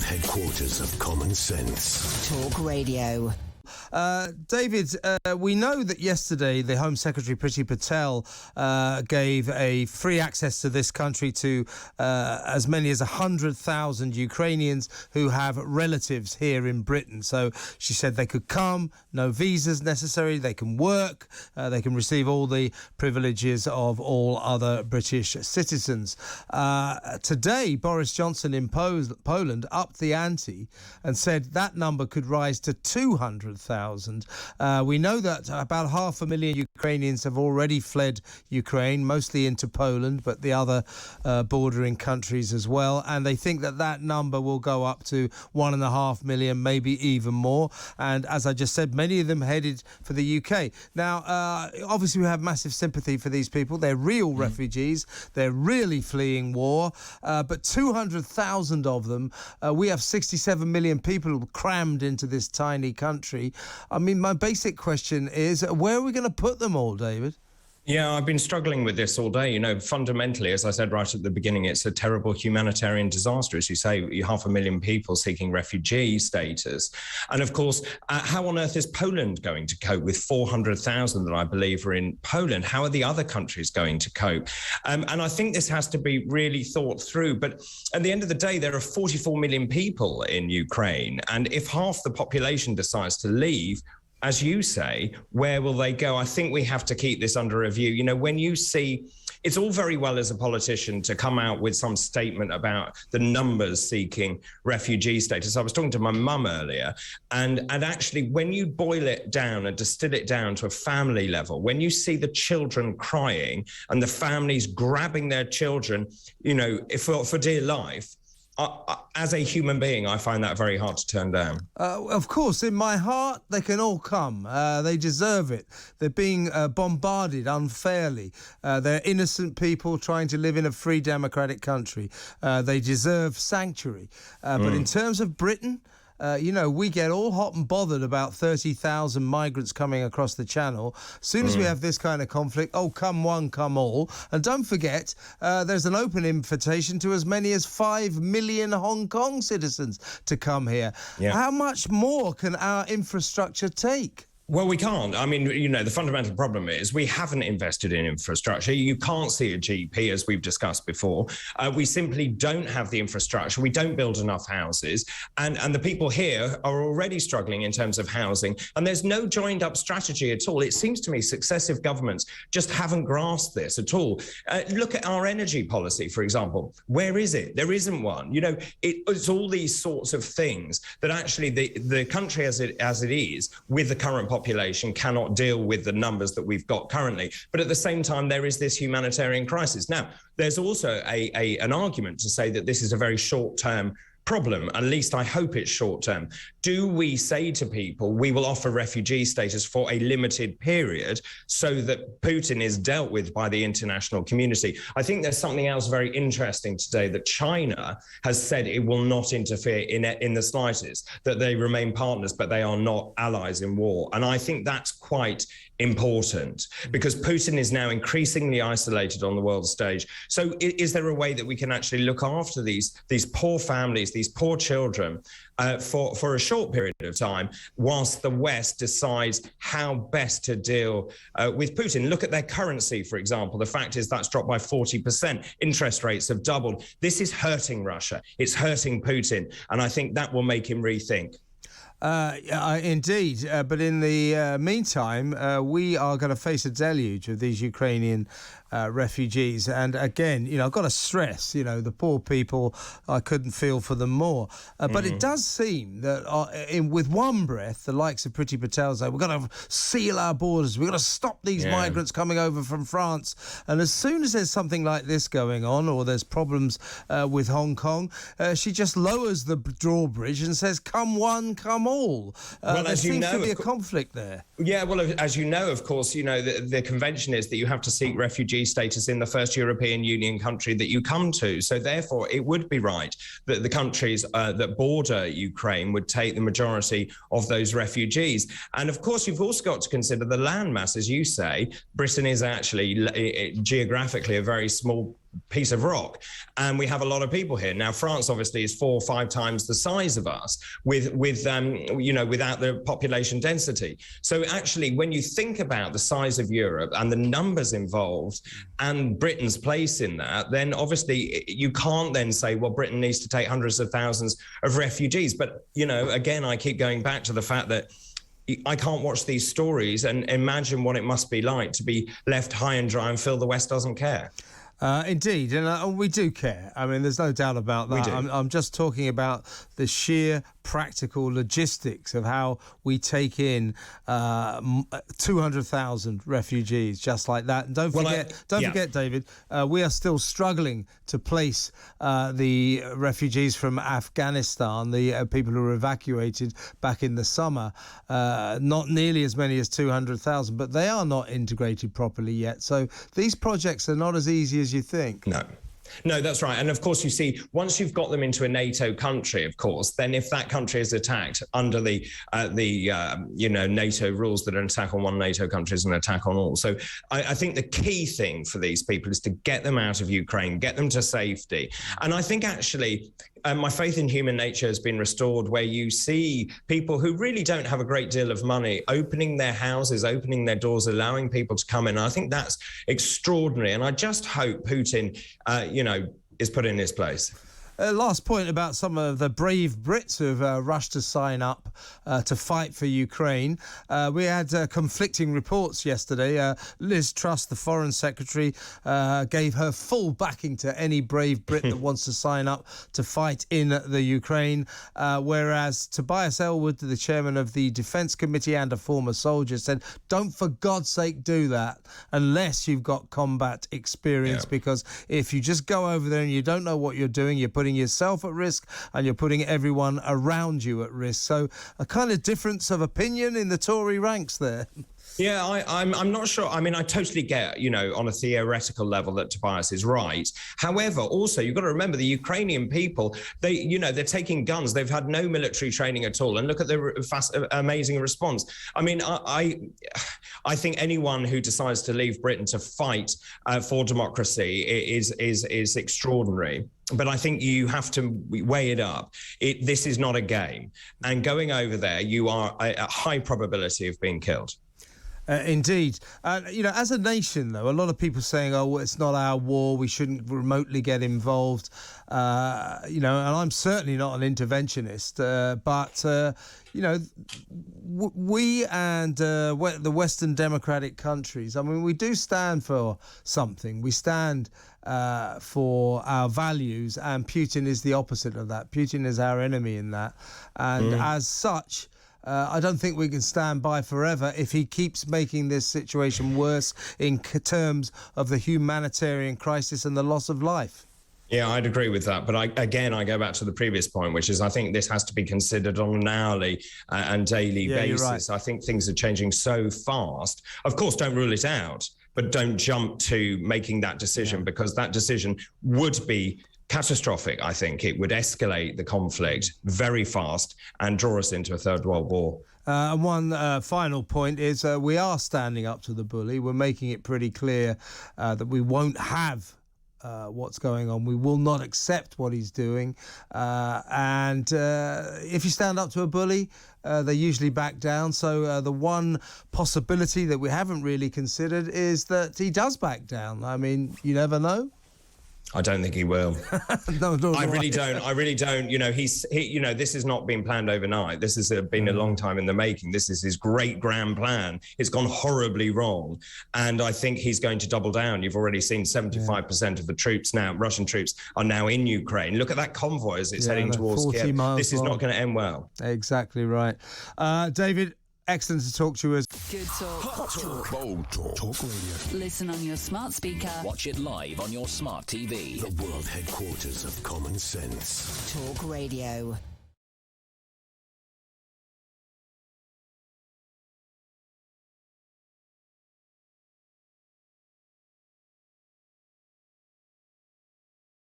headquarters of common sense. Talk Radio. David, we know that yesterday the Home Secretary Priti Patel gave a free access to this country to as many as 100,000 Ukrainians who have relatives here in Britain. So she said they could come, no visas necessary, they can work, they can receive all the privileges of all other British citizens. Today, Boris Johnson in Poland upped the ante and said that number could rise to 200,000. We know that about 500,000 Ukrainians have already fled Ukraine, mostly into Poland, but the other bordering countries as well. And they think that that number will go up to 1.5 million, maybe even more. And as I just said, many of them headed for the UK. Now, obviously, we have massive sympathy for these people. They're real refugees. They're really fleeing war. But 200,000 of them, we have 67 million people crammed into this tiny country. I mean, my basic question is, where are we going to put them all, David? Yeah, I've been struggling with this all day. You know, fundamentally, as I said right at the beginning, it's a terrible humanitarian disaster. As you say, 500,000 people seeking refugee status. And of course, how on earth is Poland going to cope with 400,000 that I believe are in Poland? How are the other countries going to cope? And I think this has to be really thought through. But at the end of the day, there are 44 million people in Ukraine. And if half the population decides to leave, as you say, where will they go? I think we have to keep this under review. You know, when you see, it's all very well as a politician to come out with some statement about the numbers seeking refugee status. I was talking to my mum earlier, and actually when you boil it down and distill it down to a family level, when you see the children crying and the families grabbing their children, you know, for dear life, as a human being, I find that very hard to turn down. Of course, in my heart, they can all come. They deserve it. They're being bombarded unfairly. They're innocent people trying to live in a free democratic country. They deserve sanctuary. But in terms of Britain, you know, we get all hot and bothered about 30,000 migrants coming across the channel. As soon as we have this kind of conflict, oh, come one, come all. And don't forget, there's an open invitation to as many as 5 million Hong Kong citizens to come here. Yeah. How much more can our infrastructure take? Well, we can't. I mean, you know, the fundamental problem is we haven't invested in infrastructure. You can't see a GP, as we've discussed before. We simply don't have the infrastructure. We don't build enough houses. And the people here are already struggling in terms of housing. And there's no joined up strategy at all. It seems to me successive governments just haven't grasped this at all. Look at our energy policy, for example. Where is it? There isn't one. You know, it's all these sorts of things that actually the country as it is with the current population cannot deal with the numbers that we've got currently. But at the same time, there is this humanitarian crisis. Now, there's also an argument to say that this is a very short-term problem. At least I hope it's short term. Do we say to people, we will offer refugee status for a limited period so that Putin is dealt with by the international community? I think there's something else very interesting today, that China has said it will not interfere in the slightest, that they remain partners, but they are not allies in war. And I think that's quite important, because Putin is now increasingly isolated on the world stage. So is there a way that we can actually look after these poor families, these poor children, for a short period of time, whilst the West decides how best to deal with Putin? Look at their currency, for example. The fact is that's dropped by 40%. Interest rates have doubled. This is hurting Russia. It's hurting Putin. And I think that will make him rethink. Indeed. But in the meantime, we are going to face a deluge of these Ukrainian refugees. And again, you know, I've got to stress, you know, the poor people, I couldn't feel for them more. But it does seem that with one breath, the likes of Priti Patel say, we've got to seal our borders. We've got to stop these migrants coming over from France. And as soon as there's something like this going on, or there's problems with Hong Kong, she just lowers the drawbridge and says, come one, come all. Well, there seems to be a conflict there. Yeah, well, as you know, of course, you know, the convention is that you have to seek refugee status in the first European Union country that you come to. So therefore, it would be right that the countries that border Ukraine would take the majority of those refugees. And of course, you've also got to consider the landmass. As you say, Britain is actually geographically a very small piece of rock, and we have a lot of people here. Now, France obviously is 4 or 5 times the size of us, without the population density. So actually, when you think about the size of Europe and the numbers involved and Britain's place in that, then obviously you can't then say, well, Britain needs to take hundreds of thousands of refugees. But, again, I keep going back to the fact that I can't watch these stories and imagine what it must be like to be left high and dry and feel the West doesn't care. Indeed, and we do care. I mean, there's no doubt about that. I'm just talking about the sheer practical logistics of how we take in 200,000 refugees just like that. And don't forget, David, we are still struggling to place the refugees from Afghanistan, the people who were evacuated back in the summer. Not nearly as many as 200,000, but they are not integrated properly yet. So these projects are not as easy as you think. No, that's right. And of course, you see, once you've got them into a NATO country, of course, then if that country is attacked under the NATO rules that an attack on one NATO country is an attack on all. So I think the key thing for these people is to get them out of Ukraine, get them to safety. And I think actually my faith in human nature has been restored, where you see people who really don't have a great deal of money opening their houses, opening their doors, allowing people to come in. And I think that's extraordinary. And I just hope Putin, is put in his place. Last point about some of the brave Brits who have rushed to sign up to fight for Ukraine. We had conflicting reports yesterday. Liz Truss, the Foreign Secretary, gave her full backing to any brave Brit that wants to sign up to fight in the Ukraine, whereas Tobias Ellwood, the chairman of the Defence Committee and a former soldier, said, don't for God's sake do that unless you've got combat experience, because if you just go over there and you don't know what you're doing, you're putting yourself at risk and you're putting everyone around you at risk. So a kind of difference of opinion in the Tory ranks there. Yeah, I'm not sure. I mean, I totally get, on a theoretical level that Tobias is right. However, also, you've got to remember the Ukrainian people, they're taking guns. They've had no military training at all. And look at the amazing response. I mean, I think anyone who decides to leave Britain to fight for democracy is extraordinary. But I think you have to weigh it up. This is not a game. And going over there, you are a high probability of being killed. Indeed. As a nation, though, a lot of people saying, well, it's not our war, we shouldn't remotely get involved. And I'm certainly not an interventionist, but we and the Western democratic countries, I mean, we do stand for something. We stand for our values, and Putin is the opposite of that. Putin is our enemy in that. And as such, I don't think we can stand by forever if he keeps making this situation worse in terms of the humanitarian crisis and the loss of life. Yeah, I'd agree with that. But I go back to the previous point, which is I think this has to be considered on an hourly and daily basis. Right. I think things are changing so fast. Of course, don't rule it out, but don't jump to making that decision, because that decision would be catastrophic. I think it would escalate the conflict very fast and draw us into a third world war. And one final point is we are standing up to the bully. We're making it pretty clear that we won't have what's going on. We will not accept what he's doing. And if you stand up to a bully, they usually back down. So the one possibility that we haven't really considered is that he does back down. I mean, you never know. I don't think he will. No, I really don't. This has not been planned overnight. This has been a long time in the making. This is his great grand plan. It's gone horribly wrong. And I think he's going to double down. You've already seen 75% of the troops now, Russian troops, are now in Ukraine. Look at that convoy as it's heading towards Kiev. This is not going to end well. Exactly right. David, excellent to talk to you. Good talk. Hot talk. Bold talk. Talk radio. Listen on your smart speaker. Watch it live on your smart TV. The world headquarters of common sense. Talk Radio.